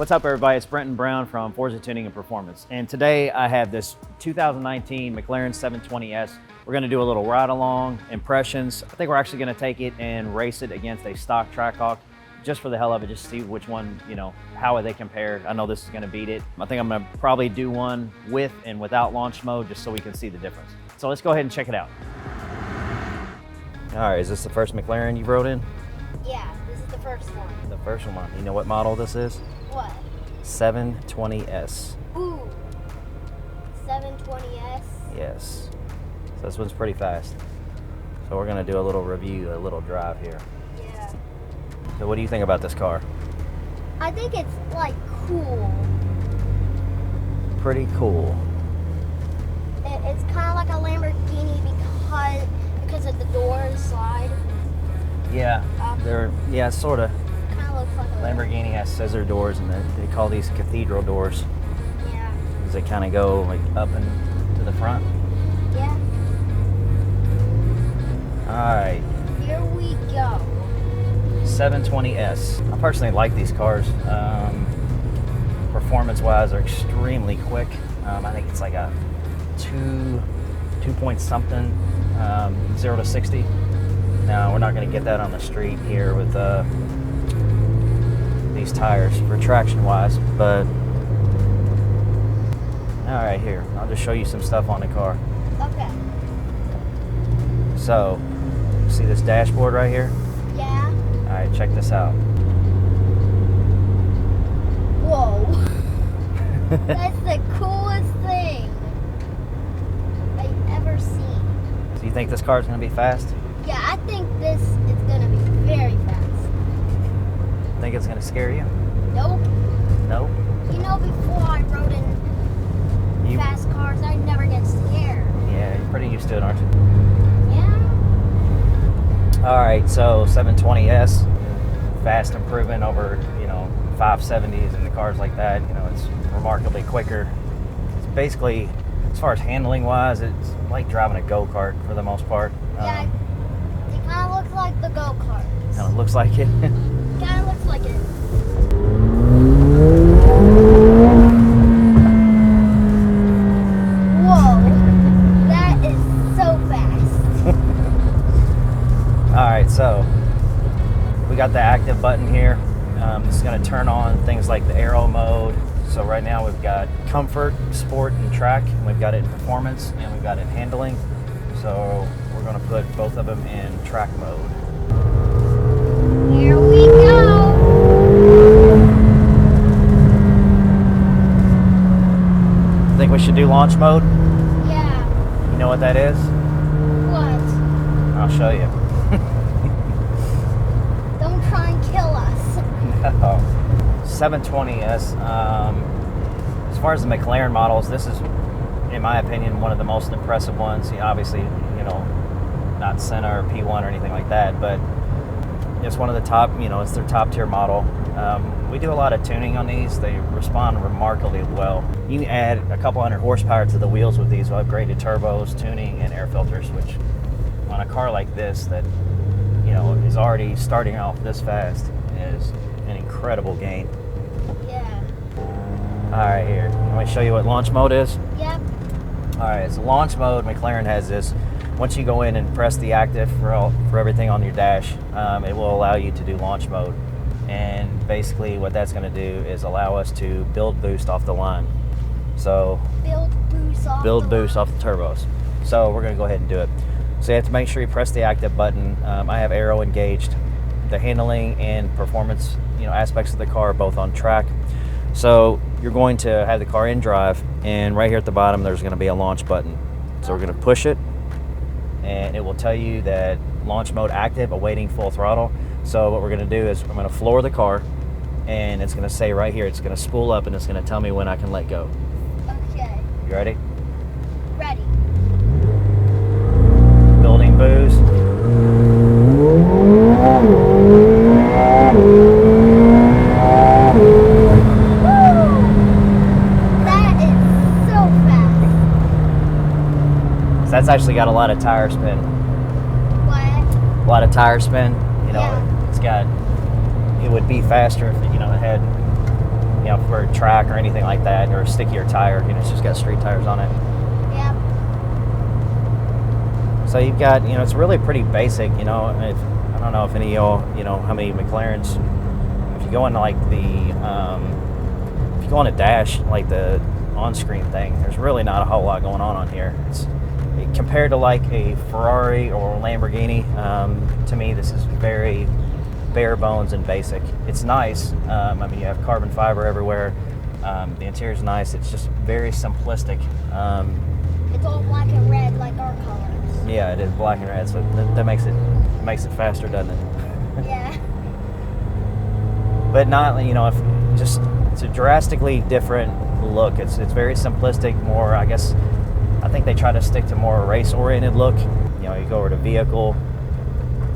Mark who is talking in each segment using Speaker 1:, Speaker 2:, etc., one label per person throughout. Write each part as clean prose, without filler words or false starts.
Speaker 1: What's up, everybody? It's Brenton Brown from Forza Tuning and Performance. And today I have this 2019 McLaren 720S. We're gonna do a little ride along, impressions. I think we're actually gonna take it and race it against a stock Trackhawk, just for the hell of it, just to see which one, how they compare. I know this is gonna beat it. I think I'm gonna probably do one with and without launch mode, just so we can see the difference. So let's go ahead and check it out. All right, is this the first McLaren you rode in?
Speaker 2: Yeah, this is the first one.
Speaker 1: The first one. You know what model this is?
Speaker 2: What?
Speaker 1: 720S.
Speaker 2: Ooh. 720S?
Speaker 1: Yes. So this one's pretty fast. So we're gonna do a little review, a little drive here.
Speaker 2: Yeah.
Speaker 1: So what do you think about this car?
Speaker 2: I think it's like cool.
Speaker 1: Pretty cool.
Speaker 2: It's kind of like a Lamborghini because of the doors slide.
Speaker 1: Yeah, they're sort of.
Speaker 2: Kind of looks like a
Speaker 1: Lamborghini has scissor doors, and they call these cathedral doors.
Speaker 2: Yeah.
Speaker 1: Because they kind of go like up and to the front.
Speaker 2: Yeah.
Speaker 1: All right.
Speaker 2: Here we go.
Speaker 1: 720S. I personally like these cars. Performance-wise, they're extremely quick. I think it's like a 2 point something, 0 to 60. Now we're not going to get that on the street here with these tires for traction-wise, but all right, here I'll just show you some stuff on the car.
Speaker 2: Okay.
Speaker 1: So, see this dashboard right here?
Speaker 2: Yeah.
Speaker 1: All right, check this out.
Speaker 2: Whoa. That's the coolest thing I've ever seen.
Speaker 1: So you think this car is going to be fast?
Speaker 2: Yeah, I think this is going to be very fast.
Speaker 1: Think it's going to scare you?
Speaker 2: Nope.
Speaker 1: Nope.
Speaker 2: You know, before I rode in fast cars, I never get scared.
Speaker 1: Yeah, you're pretty used to it, aren't you?
Speaker 2: Yeah.
Speaker 1: All right, so 720S, fast improvement over, 570s and the cars like that. It's remarkably quicker. It's basically, as far as handling wise, it's like driving a go-kart for the most part.
Speaker 2: Yeah, it kind of looks like the go-kart.
Speaker 1: Kind of looks like it.
Speaker 2: Kind of looks like it. Whoa, that is so fast.
Speaker 1: All right, so we got the active button here. This is going to turn on things like the aero mode. So right now we've got comfort, sport, and track. And we've got it in performance, and we've got it in handling. So we're going to put both of them in track mode.
Speaker 2: Here we go.
Speaker 1: Think we should do launch mode?
Speaker 2: Yeah.
Speaker 1: You know what that is?
Speaker 2: What?
Speaker 1: I'll show you.
Speaker 2: Don't try and kill us.
Speaker 1: No. 720S. As far as the McLaren models, this is, in my opinion, one of the most impressive ones. Obviously, not Senna or P1 or anything like that, but it's one of the top, it's their top tier model. We do a lot of tuning on these. They respond remarkably well. You can add a couple hundred horsepower to the wheels with these with upgraded turbos, tuning, and air filters, which on a car like this that, is already starting off this fast is an incredible gain.
Speaker 2: Yeah.
Speaker 1: All right, here. Let me show you what launch mode is.
Speaker 2: Yep.
Speaker 1: All right, so launch mode, McLaren has this. Once you go in and press the active for everything on your dash, it will allow you to do launch mode. And basically what that's going to do is allow us to build boost off the line. So
Speaker 2: Build boost off the
Speaker 1: turbos. So we're going to go ahead and do it. So you have to make sure you press the active button. I have aero engaged. The handling and performance aspects of the car are both on track. So you're going to have the car in drive, and right here at the bottom there's going to be a launch button. So we're going to push it, and it will tell you that launch mode active, awaiting full throttle. So what we're going to do is I'm going to floor the car, and it's going to say right here, it's going to spool up, and it's going to tell me when I can let go.
Speaker 2: Okay.
Speaker 1: You ready?
Speaker 2: Ready.
Speaker 1: Building boost. That's actually got a lot of tire spin.
Speaker 2: What?
Speaker 1: A lot of tire spin.
Speaker 2: Yeah.
Speaker 1: It's got, it would be faster if, it had know, for track or anything like that, or a stickier tire. You know, it's just got street tires on it.
Speaker 2: Yep.
Speaker 1: So you've got, you know, it's really pretty basic. You know, I don't know if any of y'all, you know, how many McLarens. If you go into like the, if you go on a dash, like the on-screen thing, there's really not a whole lot going on here. It's compared to like a Ferrari or a Lamborghini. To me, this is very bare bones and basic. It's nice. I mean, you have carbon fiber everywhere. The interior's nice. It's just very simplistic.
Speaker 2: It's all black and red like our colors.
Speaker 1: Yeah, it is black and red, so that makes it faster, doesn't it?
Speaker 2: Yeah.
Speaker 1: But not, you know, it's a drastically different look. It's very simplistic, more, I guess. I think they try to stick to more a race-oriented look. You know, you go over to vehicle,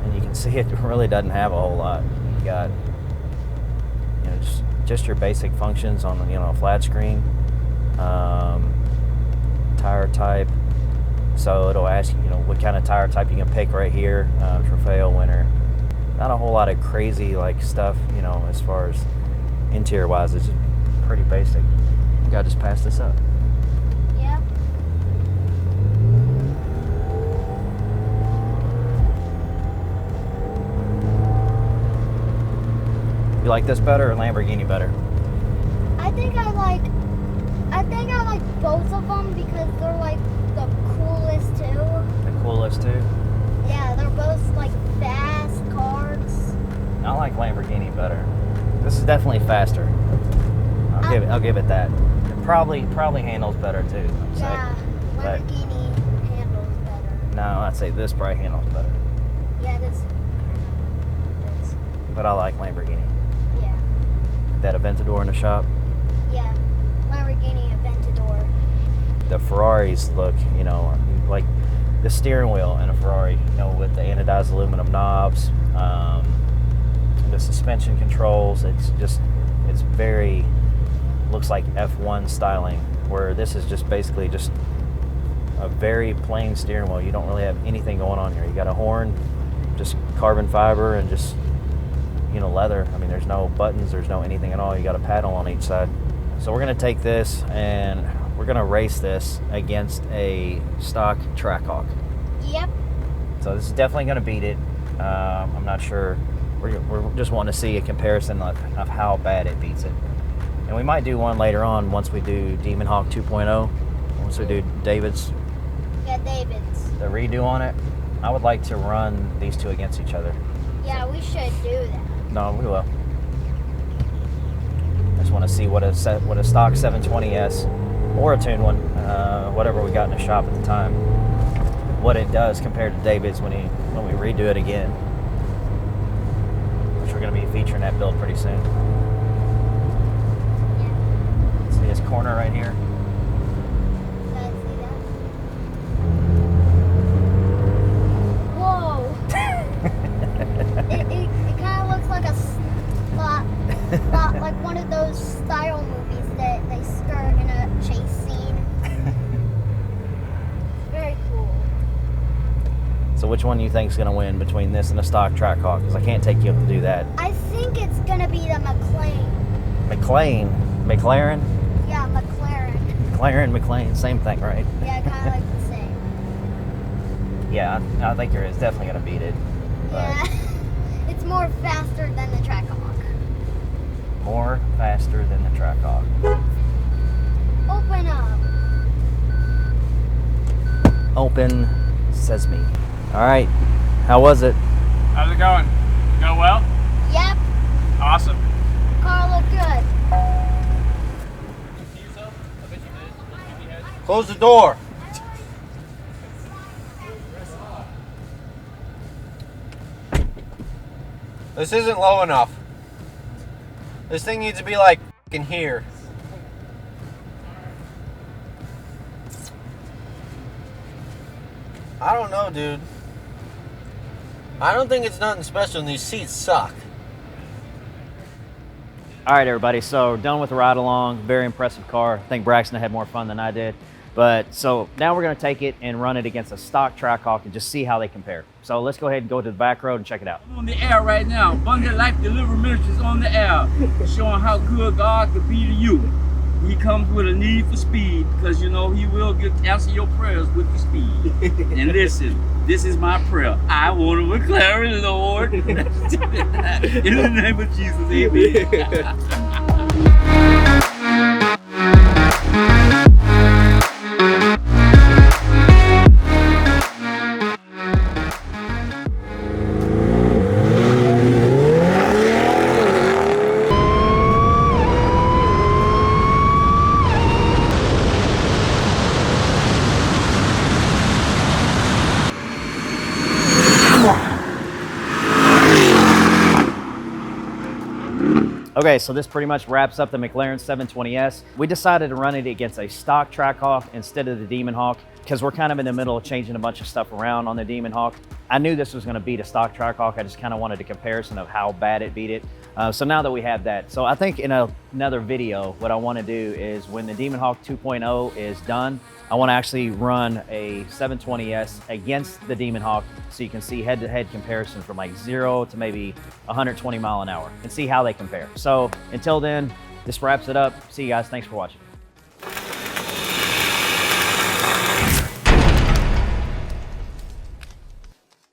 Speaker 1: and you can see it really doesn't have a whole lot. You got, you know, just your basic functions on, you know, a flat screen, tire type. So it'll ask you, you know, what kind of tire type you can pick right here, Trofeo, winter. Not a whole lot of crazy like stuff, you know, as far as interior-wise. It's just pretty basic. I think I just passed this up.
Speaker 2: Yep.
Speaker 1: You like this better or Lamborghini better?
Speaker 2: I think I like both of them because they're like the coolest too.
Speaker 1: The coolest too?
Speaker 2: Yeah, they're both like fast cars.
Speaker 1: I like Lamborghini better. This is definitely faster. I'll give it that. It probably handles better too. I'd say.
Speaker 2: Yeah, Lamborghini handles better.
Speaker 1: No, I'd say this probably handles better.
Speaker 2: Yeah, this.
Speaker 1: But I like Lamborghini.
Speaker 2: Yeah.
Speaker 1: That Aventador in the shop.
Speaker 2: Yeah, Lamborghini Aventador.
Speaker 1: The Ferraris look, you know, like the steering wheel in a Ferrari, you know, with the anodized aluminum knobs, the suspension controls. It's very, looks like F1 styling, where this is just basically just a very plain steering wheel. You don't really have anything going on here. You got a horn, just carbon fiber, and just, you know, leather. I mean, there's no buttons, there's no anything at all. You got a paddle on each side. So we're gonna take this and we're gonna race this against a stock Trackhawk.
Speaker 2: Yep.
Speaker 1: So this is definitely gonna beat it. I'm not sure. We're just wanting to see a comparison of how bad it beats it. And we might do one later on once we do Demon Hawk 2.0. Once we do David's.
Speaker 2: Yeah, David's.
Speaker 1: The redo on it. I would like to run these two against each other.
Speaker 2: Yeah, we should do that.
Speaker 1: No, we will. I just want to see what a stock 720S or a tuned one, whatever we got in the shop at the time, what it does compared to David's when we redo it again. Which we're going to be featuring that build pretty soon.
Speaker 2: Yeah.
Speaker 1: See this corner right here?
Speaker 2: Can I see that? Whoa! it kind of looks like a spot, like one of those style movies that they skirt in a chase scene. Very cool.
Speaker 1: So which one do you think is going to win between this and a stock Trackhawk? Because I can't take you up to do that.
Speaker 2: I think it's gonna be the McLaren.
Speaker 1: McLaren?
Speaker 2: Yeah, McLaren.
Speaker 1: McLaren, same thing, right?
Speaker 2: Yeah, kind of like the same.
Speaker 1: Yeah, I think it's definitely going to beat it.
Speaker 2: Yeah, it's more faster than the Trackhawk.
Speaker 1: More faster than the Trackhawk.
Speaker 2: Open up.
Speaker 1: Open sesame. All right, how was it?
Speaker 3: How's it going? Go well?
Speaker 2: Yep,
Speaker 3: Awesome.
Speaker 2: car looked good.
Speaker 4: Close the door. This isn't low enough. This thing needs to be like in here. I don't know, dude. I don't think it's nothing special, and these seats suck.
Speaker 1: All right, everybody, so done with the ride along. Very impressive car. I think Braxton had more fun than I did. But so now we're going to take it and run it against a stock Trackhawk and just see how they compare. So let's go ahead and go to the back road and check it out.
Speaker 5: On the air right now, Abundant Life Delivery Ministries on the air, showing how good God could be to you. He comes with a need for speed because you know He will answer your prayers with the speed. And listen, this is my prayer. I want a McLaren, Lord. In the name of Jesus, amen.
Speaker 1: Okay, so this pretty much wraps up the McLaren 720S. We decided to run it against a stock Trackhawk instead of the Demon Hawk because we're kind of in the middle of changing a bunch of stuff around on the Demon Hawk. I knew this was going to beat a stock Trackhawk. I just kind of wanted a comparison of how bad it beat it. So now that we have that, so I think in another video, what I want to do is when the Demon Hawk 2.0 is done, I want to actually run a 720S against the Demon Hawk so you can see head-to-head comparison from like 0 to maybe 120 mile an hour and see how they compare. So until then, this wraps it up. See you guys. Thanks for watching.